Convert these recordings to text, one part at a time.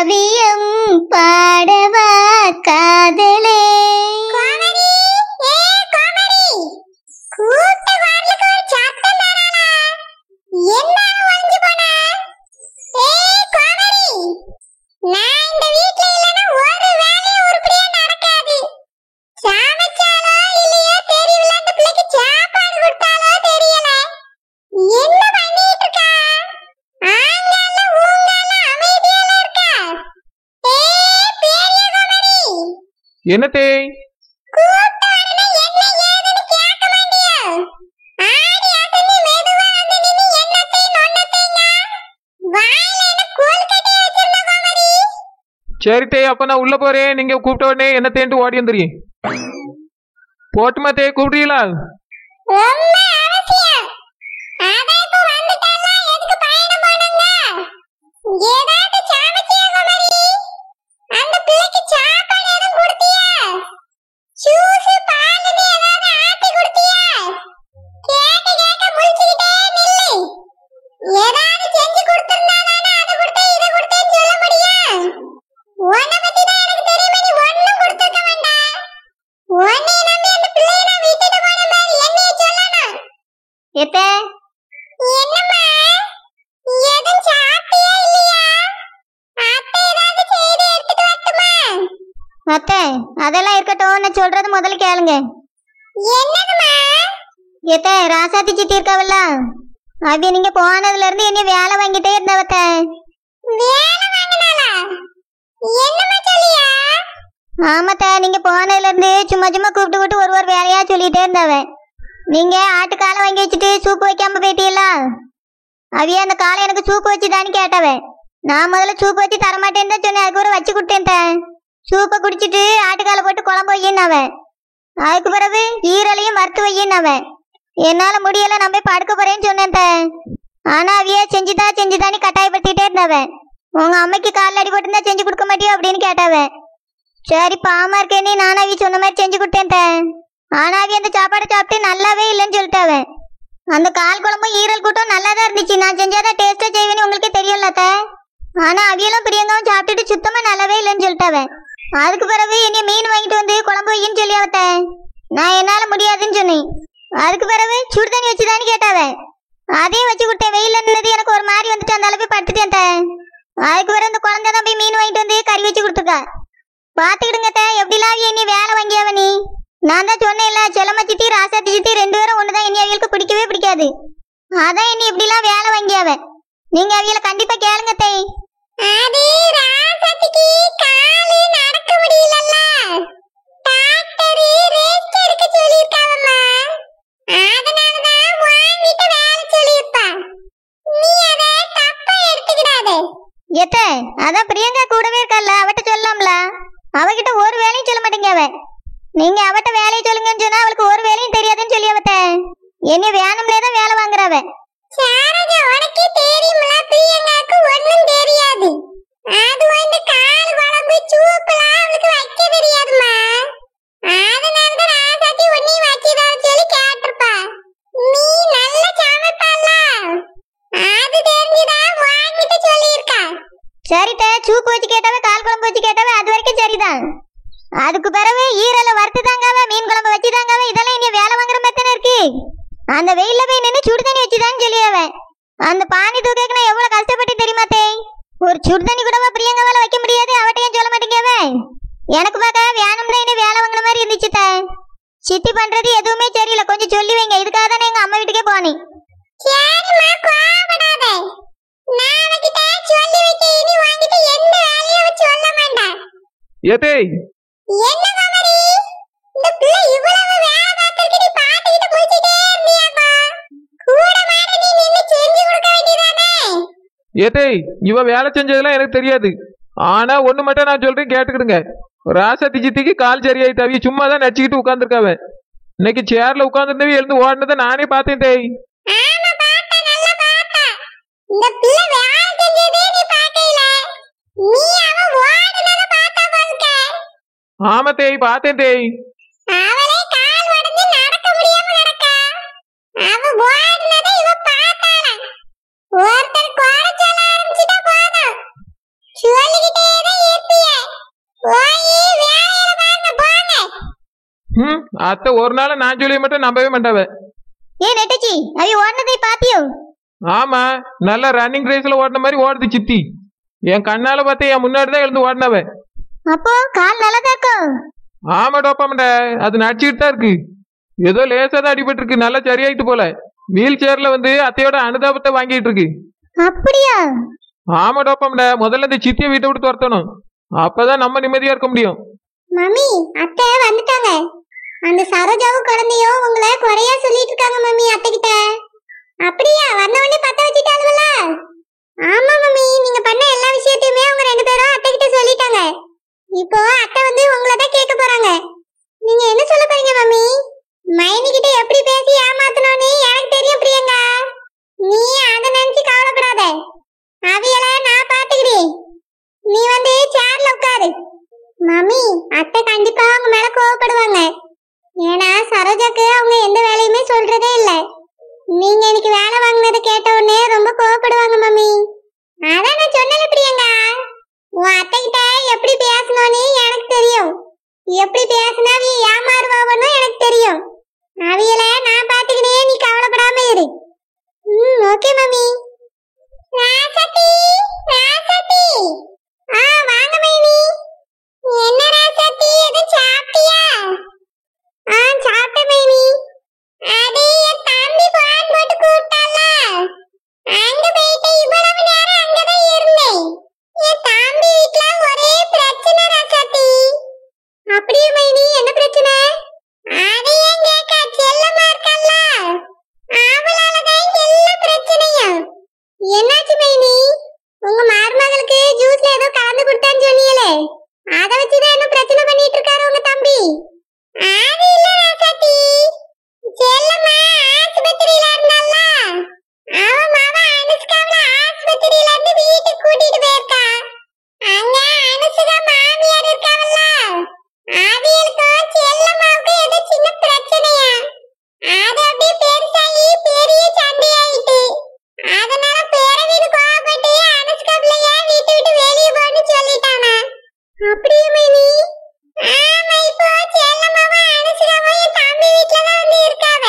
காவியம் பாடவா காதலே. என்னத்தே சரித்தே, அப்ப நான் உள்ள போறேன். நீங்க கூப்பிட்ட உடனே என்னத்தேன்ட்டு ஓடி வந்துடுறீங்க. போட்டுமா தே, கூப்பிடுறீங்களா? அத்தை, அதெல்லாம் இருக்கட்டும், நான் சொல்றது முதல்ல கேளுங்க. ஏத்த ராசாத்தி சித்தி இருக்காவல்ல, அது நீங்க போனதுல இருந்து என்ன வேலை வாங்கிட்டே இருந்தவத்த. ஆமாத்த, நீங்க போனதுல இருந்து சும்மா சும்மா கூப்பிட்டு விட்டு ஒரு வேலையா சொல்லிட்டே இருந்தவ. நீங்க ஆட்டுக்காலை வாங்கி வச்சுட்டு சூப்பு வைக்காம போயிட்டீங்களா? அவிய அந்த காலை எனக்கு சூப்பு வச்சுதான்னு கேட்டவ. நான் முதல்ல சூப்பு வச்சு தரமாட்டேன்னு தான் சொன்னேன். அதுக்கு ஒரு வச்சு கொடுத்தேன். சூப்பை குடிச்சிட்டு ஆட்டுக்காலை போட்டு குழம்பு வையின்னு அதுக்கு பிறகு ஈரலையும் வறுத்து வையின்னு என்னால முடியல, நான் போய் படுக்க போறேன்னு சொன்னேன். ஆனா அவிய செஞ்சுதான்னு கட்டாயப்படுத்திட்டே இருந்தவன். உங்க அம்மைக்கு காலில் அடி போட்டுருந்தா செஞ்சு கொடுக்க மாட்டியோ அப்படின்னு கேட்டவன். சரி பாவமா இருக்கேன்னு நானும் அவிய சொன்ன மாதிரி செஞ்சு கொடுத்தேன். ஆனா அவிய அந்த சாப்பாடை சாப்பிட்டு நல்லாவே இல்லைன்னு சொல்லிட்டாவன். அந்த கால் குழம்பும் ஈரல் கூட்டம் நல்லா தான் இருந்துச்சு. நான் செஞ்சாதான் டேஸ்டா செய்வேன்னு உங்களுக்கு தெரியும்லத்த. ஆனா அவியெல்லாம் பிரியங்காவும் சாப்பிட்டுட்டு சுத்தமா நல்லாவே இல்லைன்னு சொல்லிட்டாவன். அதுக்கு பிறகு என்னைய மீன் வாங்கிட்டு வந்து குழம்பு வையின்னு சொல்லி அவத்த. நான் என்னால முடியாதுன்னு சொன்னேன். அதுக்கு பிறகு சுடு தண்ணி வச்சுதான்னு கேட்டாவன். அதையும் வச்சு கொடுத்தேன். வெயில நின்னது எனக்கு ஒரு மாதிரி வந்துட்டு அந்த அளவுக்கு படுத்துட்டேன். அதுக்கு பிறகு இந்த குழந்தை தான் போய் மீன் வாங்கிட்டு வந்து கறி வச்சு கொடுத்துருக்கா. பாத்துக்கிடுங்க எப்படிலாம் என்னை வேலை வாங்கியாவ நீ. நான் தான் சொன்னேன்ல, செல்லம்மா சித்தி ராசாத்தி சித்தி 2 பேரும் ஒண்ணுதான். என்னை அவியலுக்கு பிடிக்கவே பிடிக்காது. அதான் என்னை இப்படிலாம் வேலை வாங்கியாவ. நீங்க அவியலை கண்டிப்பா கேளுங்க தே. அது ராசாத்திக்கு காலு நடக்க முடியலல்ல, டாக்டர் ரெஸ்ட் எடுக்க சொல்லிருக்காவம்மா. அதனால தான் வாங்கிட்டு வேலை சொல்லிருப்பா. நீ அத தப்பா எடுத்துக்கிடாத. ஏத்த அதான் பிரியங்கா கூடவே இருக்கல்ல, அவட்ட சொல்லலாம்ல. அவகிட்ட ஒரு வேலையும் சொல்ல மாட்டீங்க அவ. நீங்க அவட்ட வேலையை சொல்லுங்கன்னு சொன்னா அவளுக்கு ஒரு வேலையும் தெரியாதுன்னு சொல்லி அவத்த என்ன வேணும்லே தான் வேலை வாங்குறவ. சாரஜா, உனக்கே தெரியும்ல பிரியங்காக்கு ஒண்ணும் தெரியாது. அது இந்த கால் குழம்பு சூப்புலாம் அவளுக்கு வைக்க தெரியாதுமா. அதனால தான் ராசாத்தி ஒன்னையும் வச்சுதா சொல்லி கேட்டிருப்பா. நீ நல்ல சமைப்பல்ல, அது தெரிஞ்சுதான் வாங்கிட்டு சொல்லியிருக்கா. சரிட்ட, சூப்பு வச்சு கேட்டாவே கால் குழம்பு வச்சு கேட்டாவே அது வரைக்கும் சரிதான். அதுக்கு பிறகு ஈரலை வறுத்து தாங்காவ, மீன் குழம்பு வச்சு தாங்காவ, இதெல்லாம் இனி வேலை வாங்குற மாதிரி இருக்கு. அந்த வெயில போய் நின்று சுடு தண்ணி வச்சுதான்னு சொல்லியாவ. அந்த பானி தூக்கக்கு எவ்வளவு கஷ்டப்பட்டு தெரியுமா தே. ஒரு சுடு தண்ணி கூடவா பிரியங்காவால வைக்க முடியாது. அவட்டையும் சொல்ல மாட்டேங்கவ. எனக்கு பார்க்க வேணும்னா இனி வேலை வாங்குற மாதிரி இருந்துச்சு த. சித்தி பண்றது எதுவுமே சரியில்லை, கொஞ்சம் சொல்லி வைங்க. இதுக்காக தானே எங்க அம்மா வீட்டுக்கே போனேன். சரிம்மா, கோவப்படாத. நான் அவகிட்ட சொல்லி வைக்க இனி வாங்கிட்டு எந்த வேலையும் சொல்ல மாட்டேன். ஏத்தே என்ன குமரி, இந்த பிள்ளை இவ்வளவு வேலை பார்த்துருக்கு, நீ பாத்துக்கிட்டு போயிட்டே இருந்தியாப்பா. கூட மாறி நீ நின்னு செஞ்சு கொடுக்க வேண்டியதானே. ஏத்தே, இவ வேலை செஞ்சதெல்லாம் எனக்கு தெரியாது. ஆனா ஒண்ணு மட்டும் நான் சொல்றேன், கேட்டுக்கிடுங்க. ராசாத்தி சித்திக்கு கால் சரியாயிட்டு அவிய சும்மா தான் நச்சுக்கிட்டு உட்காந்துருக்காவ. இன்னைக்கு சேர்ல உட்காந்துருந்தவே எழுந்து ஓடினதை நானே பார்த்தேன் தேய். ஆமா, பார்த்தா நல்லா பார்த்தா. இந்த பிள்ளை வேலை செஞ்சதே நீ பார்க்கல, நீ அவன் ஓடுனத பார்த்தா பாருங்க. ஆமா தேய், பார்த்தேன் தேய். அவளே கால் உடைஞ்சு நடக்க முடியாம நடக்கா. அவ ஓடுனதை இவ பார்த்தாளா. ஒருத்தர் குறை சொல்ல ஆரம்பிச்சுட்டா போதும், சொல்லிக்கிட்டே அத்தை ஒரு நாள் நான் சொல்லி மட்டும் நம்பவே மாட்டாவ. ஏன் நெட்டச்சி அவி ஓடுனதை பாத்தியோ? ஆமா, நல்லா ரன்னிங் ரேஸ்ல ஓடின மாதிரி ஓடுது சித்தி. என் கண்ணால பார்த்து என் முன்னாடி தான் எழுந்து ஓடினவ. அப்போ கால் நல்லதா இருக்கும். ஆமா டோப்பாமண்ட, அது நடிச்சுக்கிட்டு தான் இருக்கு. ஏதோ லேசா தான் அடிபட்டு இருக்கு, நல்லா சரியாயிட்டு போல. வீல் சேர்ல வந்து அத்தையோட அனுதாபத்தை வாங்கிட்டு இருக்கு. அப்படியா? ஆமா டோப்பாமண்ட, முதல்ல இந்த சித்தியை வீட்டை விட்டு துரத்தணும். அப்பதான் நம்ம நிம்மதியா இருக்க முடியும். மம்மி அத்தை வந்துட்டாங்க. அந்த சரோஜாவும் குழந்தையும் உங்களை குறையா சொல்லிட்டு இருக்காங்க மம்மி அத்தை கிட்ட. அப்படியா? வந்த உடனே பத்த வச்சுட்டாளுவல? ஆமா மம்மி, நீங்க பண்ண எல்லா விஷயத்தையுமே அவங்க ரெண்டு பேரும் அத்தை கிட்ட சொல்லிட்டாங்க. இப்போ அத்தை வந்து உங்களை தான் கேட்க போறாங்க. நீங்க என்ன சொல்ல போறீங்க மம்மி? மைனி கிட்ட எப்படி பேசி ஏமாத்தணும்னு எனக்கு தெரியும் பிரியங்கா. நீ அதை நினைச்சு கவலைப்படாத. அவியல நான் பாத்துக்கிறேன். நீ வந்து சேர்ல உட்காரு. மம்மி அத்தை கண்டிப்பா அவங்க மேல கோவப்படுவாங்க. ஏன்னா சரோஜாக்கு அவங்க எந்த வேலையுமே சொல்றதே இல்ல. நீங்க எனக்கு வேலை வாங்கினதை கேட்ட உடனே ரொம்ப கோவப்படுவாங்க மம்மி. அதான் நான் சொன்னல பிரியங்கா, உன் அத்தை கிட்ட எப்படி பேசணும்னு எனக்கு தெரியும். எப்படி பேசினா நீ ஏமாறுவாவன்னு எனக்கு தெரியும். அவியல நான் பாத்துக்கிட்டே, நீ கவலைப்படாம இரு. Okay mummy. ராசதி ராசதி, வாங்க மைனி. என்ன ராசதி, எது சாப்பிட்டியா? சாப்பிட்டேன் மைனி. அடே என் தம்பி போன் போட்டு கூப்பிட்டால, அங்க போயிட்டு இவ்வளவு நேரம் அங்கதான் இருந்தேன். என் தம்பி வீட்ல ஒரே பிரச்சனை ராசதி. அப்படியே மைனி, என்ன பிரச்சனை? அது ஏன் கேட்க, செல்லமா இருக்கல்ல, அவளாலதான் எல்லா பிரச்சனையும். என்னாச்சு மைனி? உங்க மருமகளுக்கு ஜூஸ்ல ஏதோ கலந்து கொடுத்தான்னு சொன்னீங்களே, அத வச்சுதான் என்ன பிரச்சனை பண்ணிட்டு இருக்காரு உங்க தம்பி? அது இல்ல ராசாத்தி, செல்லம்மா ஆஸ்பத்திரியில இருந்தால, அவ மாவ அனுஷ்காவ ஆஸ்பத்திரியில இருந்து வீட்டுக்கு கூட்டிட்டு போயிருக்கா. அங்க அனுஷ்கா மாமியார் இருக்காவல்ல, அவியலுக்கும் செல்லம்மாவுக்கும் ஏதோ சின்ன பிரச்சனையா. அது அப்படியே பெருசாகி பெரிய சண்டையாயிட்டு. அதனால பேரவீடு கோவப்பட்டு அனுஷ்கா பிள்ளைய வீட்டை விட்டு வெளியே போன்னு சொல்லிட்டானா. அப்படியே மைனி? ஆமா, இப்போ செல்லம்மாவும் அனுஷ்காவும் என் தம்பி வீட்டுல தான் வந்து இருக்காவ.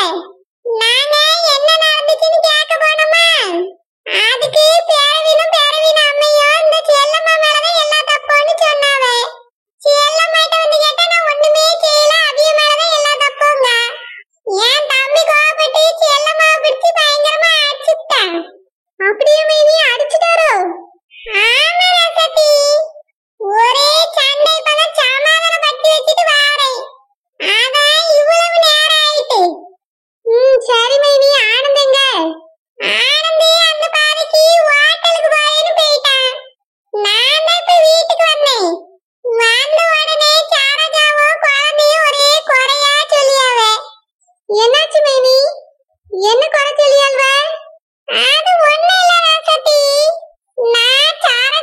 நாங்க என்ன நடந்துச்சுன்னு கேட்க போனோமா, அதுக்கு பேரவீனும் பேரவீன் அம்மையும் இந்த செல்லம்மா மேலதான் எல்லா தப்புன்னு சொன்னாவ. செல்லம்மாட்ட வந்து கேட்டா நான் ஒண்ணுமே செய்யல, அவிய மேலதான் எல்லா தப்புங்க. என் தம்பி கோவப்பட்டு செல்லம்மாவை பிடிச்சு பயங்கரமா அடிச்சுட்டான். அப்படியே மைனி அடிச்சுட்டாரோ? ஆமா ராசதி, ஒரே சண்டை. இப்பதான் சமாதானப்படுத்தி வச்சுட்டு வாரேன். அதான் இவ்வளவு நேரம் ஆயிட்டு. சரி மைனி. ஆனந்தங்க? ஆனந்தி அந்த பாதைக்கு ஹோட்டலுக்கு போயின்னு போயிட்டான். நான் தான் இப்ப வீட்டுக்கு வந்தேன். வந்த உடனே சாரஜாவும் குழந்தையும் ஒரே குறையா சொல்லியாவ. என்னாச்சு மைனி? என்ன குறை சொல்லியாள்வ? அது ஒண்ணு இல்ல ராசதி, நான் சாரஜா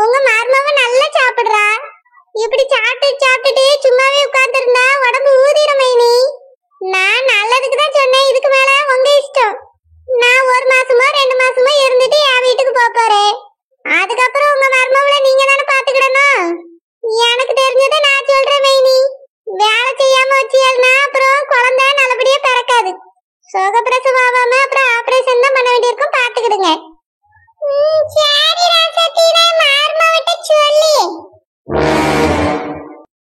உங்க மருமவ நல்லா சாப்பிடுறா. இப்படி சாப்பிட்டுட்டு சும்மாவே உட்கார்ந்திருந்தா உடம்பு ஊதிரும் மைனி. நான் நல்லதுக்கு தான் சொன்னேன். இதுக்கு மேல உங்க இஷ்டம். நான் 1 மாசமோ 2 மாசமோ இருந்துட்டு என் வீட்டுக்கு போறேன். அதுக்கப்புறம் உங்க மருமவளை நீங்க தானே பாத்துக்கிடணும். எனக்கு தெரிஞ்சதை நான் சொல்றேன் மைனி. வேலை செய்யாம வச்சியல்னா அப்புறம் குழந்தை நல்லபடியா பிறக்காது. சுகப்பிரசவம் ஆகாம அப்புறம் ஆபரேஷன் தான் பண்ண வேண்டியிருக்கும். பாத்துக்கிடுங்க. சரி